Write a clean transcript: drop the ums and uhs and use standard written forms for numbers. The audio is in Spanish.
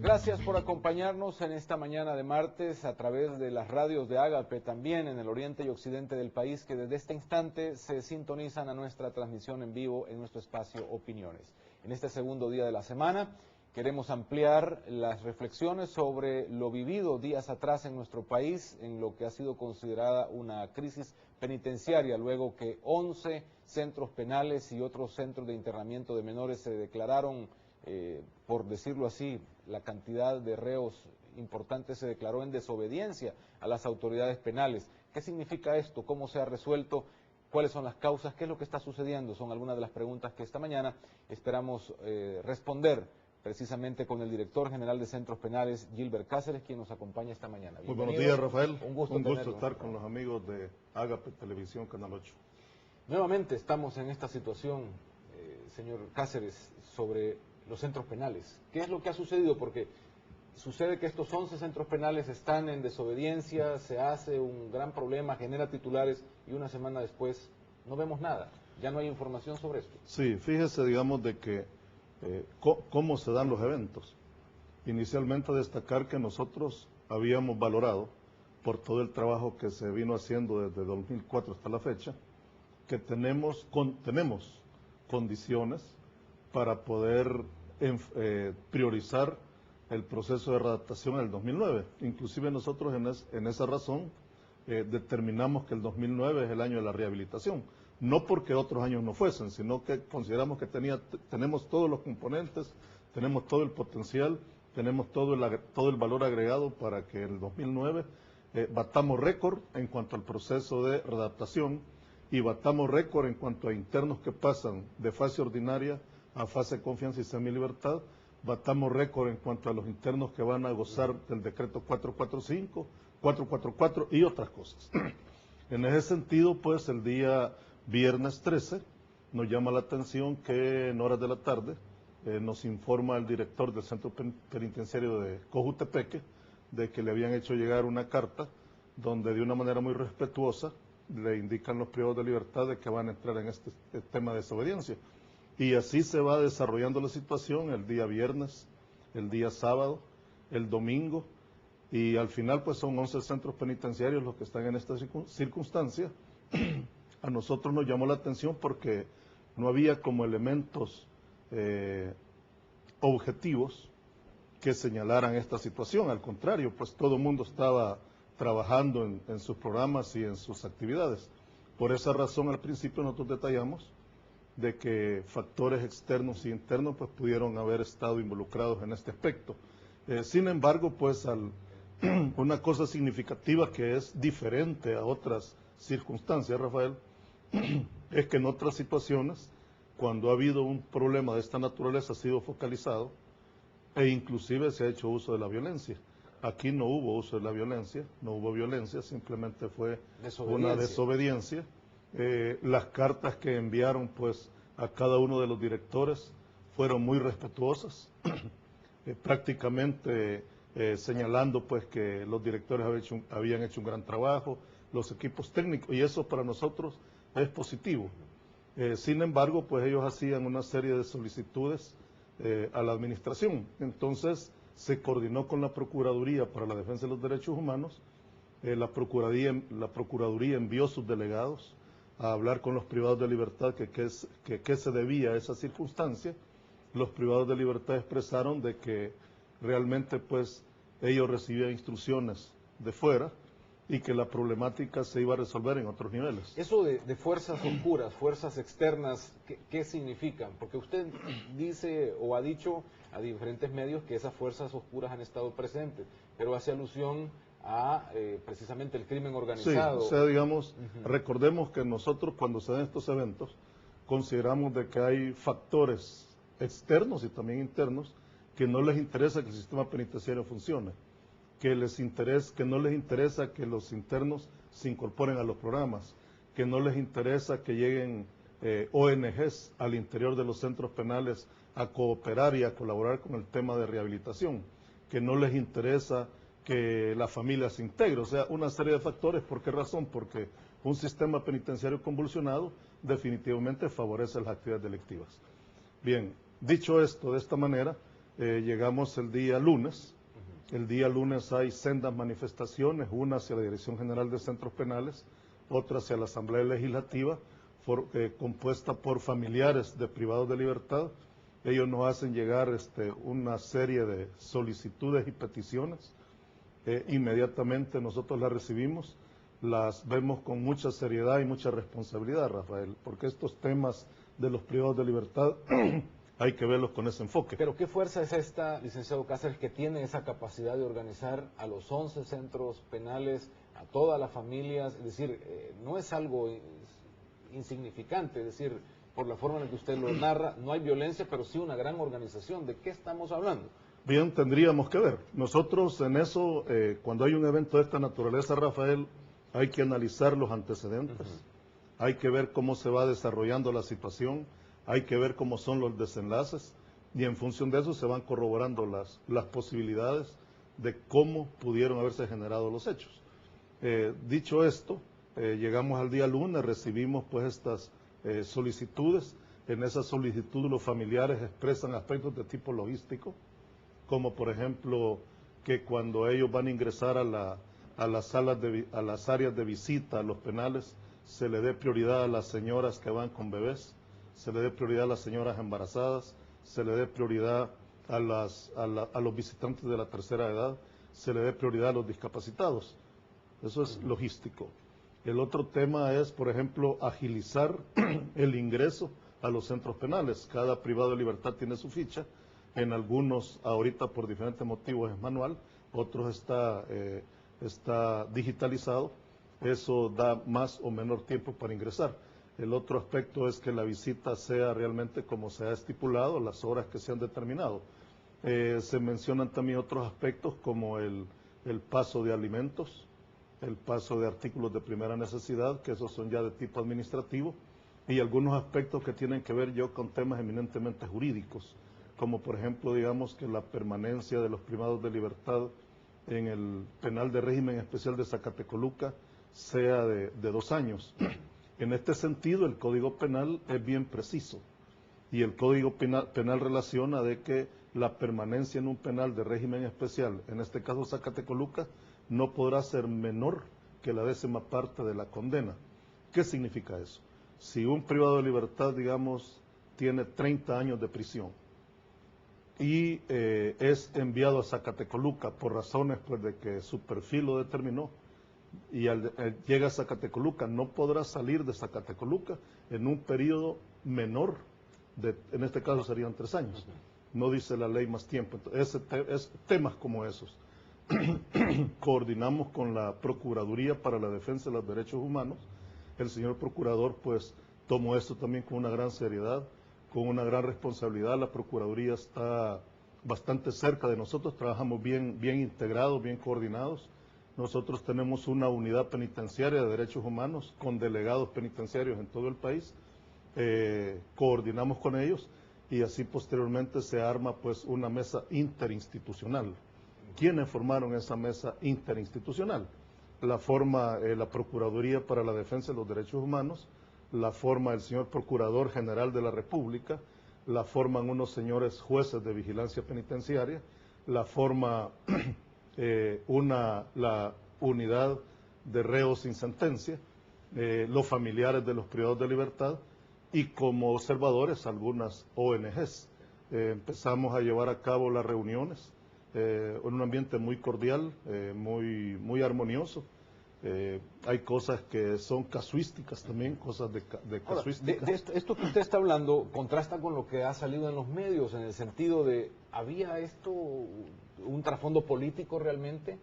Gracias por acompañarnos en esta mañana de martes a través de las radios de Ágape, también en el oriente y occidente del país, que desde este instante se sintonizan a nuestra transmisión en vivo en nuestro espacio Opiniones. En este segundo día de la semana queremos ampliar las reflexiones sobre lo vivido días atrás en nuestro país, en lo que ha sido considerada una crisis penitenciaria, luego que 11 centros penales y otros centros de internamiento de menores se declararon, por decirlo así, la cantidad de reos importantes se declaró en desobediencia a las autoridades penales. ¿Qué significa esto? ¿Cómo se ha resuelto? ¿Cuáles son las causas? ¿Qué es lo que está sucediendo? Son algunas de las preguntas que esta mañana esperamos responder precisamente con el director general de Centros Penales, Gilbert Cáceres, quien nos acompaña esta mañana. Muy buenos días, Rafael. Un gusto estar con los amigos de Ágape Televisión, Canal 8. Nuevamente estamos en esta situación, señor Cáceres, sobre los centros penales. ¿Qué es lo que ha sucedido? Porque sucede que estos 11 centros penales están en desobediencia, se hace un gran problema, genera titulares y una semana después no vemos nada. Ya no hay información sobre esto. Sí, fíjese, digamos, de que cómo se dan los eventos. Inicialmente destacar que nosotros habíamos valorado, por todo el trabajo que se vino haciendo desde 2004 hasta la fecha, que tenemos condiciones para poder priorizar el proceso de readaptación en el 2009. Inclusive nosotros en esa razón determinamos que el 2009 es el año de la rehabilitación. No porque otros años no fuesen, sino que consideramos que tenemos todos los componentes, tenemos todo el potencial, tenemos todo el valor agregado para que en el 2009 batamos récord en cuanto al proceso de readaptación y batamos récord en cuanto a internos que pasan de fase ordinaria a fase de confianza y semilibertad, batamos récord en cuanto a los internos que van a gozar del decreto 445, 444 y otras cosas. En ese sentido, pues el día viernes 13 nos llama la atención que en horas de la tarde nos informa el director del centro penitenciario de Cojutepeque de que le habían hecho llegar una carta donde de una manera muy respetuosa le indican los privados de libertad de que van a entrar en este tema de desobediencia. Y así se va desarrollando la situación el día viernes, el día sábado, el domingo, y al final pues son 11 centros penitenciarios los que están en esta circunstancia. A nosotros nos llamó la atención porque no había como elementos objetivos que señalaran esta situación. Al contrario, pues todo el mundo estaba trabajando en sus programas y en sus actividades. Por esa razón al principio nosotros detallamos de que factores externos e internos pues pudieron haber estado involucrados en este aspecto. Sin embargo, pues una cosa significativa que es diferente a otras circunstancias, Rafael, es que en otras situaciones, cuando ha habido un problema de esta naturaleza, ha sido focalizado e inclusive se ha hecho uso de la violencia. Aquí no hubo uso de la violencia, no hubo violencia, simplemente fue una desobediencia. Las cartas que enviaron pues a cada uno de los directores fueron muy respetuosas, prácticamente señalando pues que los directores habían hecho un gran trabajo, los equipos técnicos, y eso para nosotros es positivo. Sin embargo, pues ellos hacían una serie de solicitudes a la administración. Entonces se coordinó con la Procuraduría para la Defensa de los Derechos Humanos. La Procuraduría envió sus delegados a hablar con los privados de libertad que se debía a esa circunstancia. Los privados de libertad expresaron de que realmente pues ellos recibían instrucciones de fuera y que la problemática se iba a resolver en otros niveles. Eso de fuerzas oscuras, fuerzas externas, ¿qué significan? Porque usted dice o ha dicho a diferentes medios que esas fuerzas oscuras han estado presentes, pero hace alusión a precisamente el crimen organizado. Sí, o sea, digamos, recordemos que nosotros cuando se dan estos eventos consideramos de que hay factores externos y también internos que no les interesa que el sistema penitenciario funcione, que no les interesa que los internos se incorporen a los programas, que no les interesa que lleguen ONGs al interior de los centros penales a cooperar y a colaborar con el tema de rehabilitación, que no les interesa que la familia se integre, o sea, una serie de factores. ¿Por qué razón? Porque un sistema penitenciario convulsionado definitivamente favorece las actividades delictivas. Bien, dicho esto de esta manera, llegamos el día lunes. El día lunes hay sendas manifestaciones, una hacia la Dirección General de Centros Penales, otra hacia la Asamblea Legislativa, compuesta por familiares de privados de libertad. Ellos nos hacen llegar una serie de solicitudes y peticiones. Inmediatamente nosotros las recibimos, las vemos con mucha seriedad y mucha responsabilidad, Rafael, porque estos temas de los privados de libertad hay que verlos con ese enfoque. Pero ¿qué fuerza es esta, licenciado Cáceres, que tiene esa capacidad de organizar a los 11 centros penales, a todas las familias? Es decir, no es algo insignificante, es decir, por la forma en la que usted lo narra, no hay violencia, pero sí una gran organización. ¿De qué estamos hablando? Bien, tendríamos que ver. Nosotros en eso, cuando hay un evento de esta naturaleza, Rafael, hay que analizar los antecedentes, hay que ver cómo se va desarrollando la situación, hay que ver cómo son los desenlaces, y en función de eso se van corroborando las posibilidades de cómo pudieron haberse generado los hechos. Dicho esto, llegamos al día lunes, recibimos pues estas solicitudes. En esas solicitudes los familiares expresan aspectos de tipo logístico, como por ejemplo que cuando ellos van a ingresar a las áreas de visita a los penales, se le dé prioridad a las señoras que van con bebés, se le dé prioridad a las señoras embarazadas, se le dé prioridad a los visitantes de la tercera edad, se le dé prioridad a los discapacitados. Eso es logístico. El otro tema es, por ejemplo, agilizar el ingreso a los centros penales. Cada privado de libertad tiene su ficha. En algunos, ahorita por diferentes motivos es manual, otros está digitalizado. Eso da más o menor tiempo para ingresar. El otro aspecto es que la visita sea realmente como se ha estipulado, las horas que se han determinado. Se mencionan también otros aspectos como el paso de alimentos, el paso de artículos de primera necesidad, que esos son ya de tipo administrativo, y algunos aspectos que tienen que ver con temas eminentemente jurídicos, como por ejemplo, digamos, que la permanencia de los privados de libertad en el penal de régimen especial de Zacatecoluca sea de 2 años. En este sentido, el Código Penal es bien preciso, y el Código Penal relaciona de que la permanencia en un penal de régimen especial, en este caso Zacatecoluca, no podrá ser menor que la 10ª parte de la condena. ¿Qué significa eso? Si un privado de libertad, digamos, tiene 30 años de prisión y es enviado a Zacatecoluca por razones pues de que su perfil lo determinó, y llega a Zacatecoluca, no podrá salir de Zacatecoluca en un periodo menor, en este caso serían 3 años. No dice la ley más tiempo. Entonces, temas como esos. Coordinamos con la Procuraduría para la Defensa de los Derechos Humanos. El señor procurador pues tomó esto también con una gran seriedad, con una gran responsabilidad. La Procuraduría está bastante cerca de nosotros, trabajamos bien integrados, bien coordinados. Nosotros tenemos una unidad penitenciaria de derechos humanos con delegados penitenciarios en todo el país. Coordinamos con ellos y así posteriormente se arma pues una mesa interinstitucional. ¿Quiénes formaron esa mesa interinstitucional? La forma la Procuraduría para la Defensa de los Derechos Humanos, la forma el señor Procurador General de la República, la forman unos señores jueces de vigilancia penitenciaria, la forma la unidad de reos sin sentencia, los familiares de los privados de libertad y como observadores algunas ONGs. Empezamos a llevar a cabo las reuniones en un ambiente muy cordial, muy armonioso. Hay cosas que son casuísticas también, cosas de casuística. Ahora, esto que usted está hablando contrasta con lo que ha salido en los medios, en el sentido de, ¿había esto un trasfondo político realmente?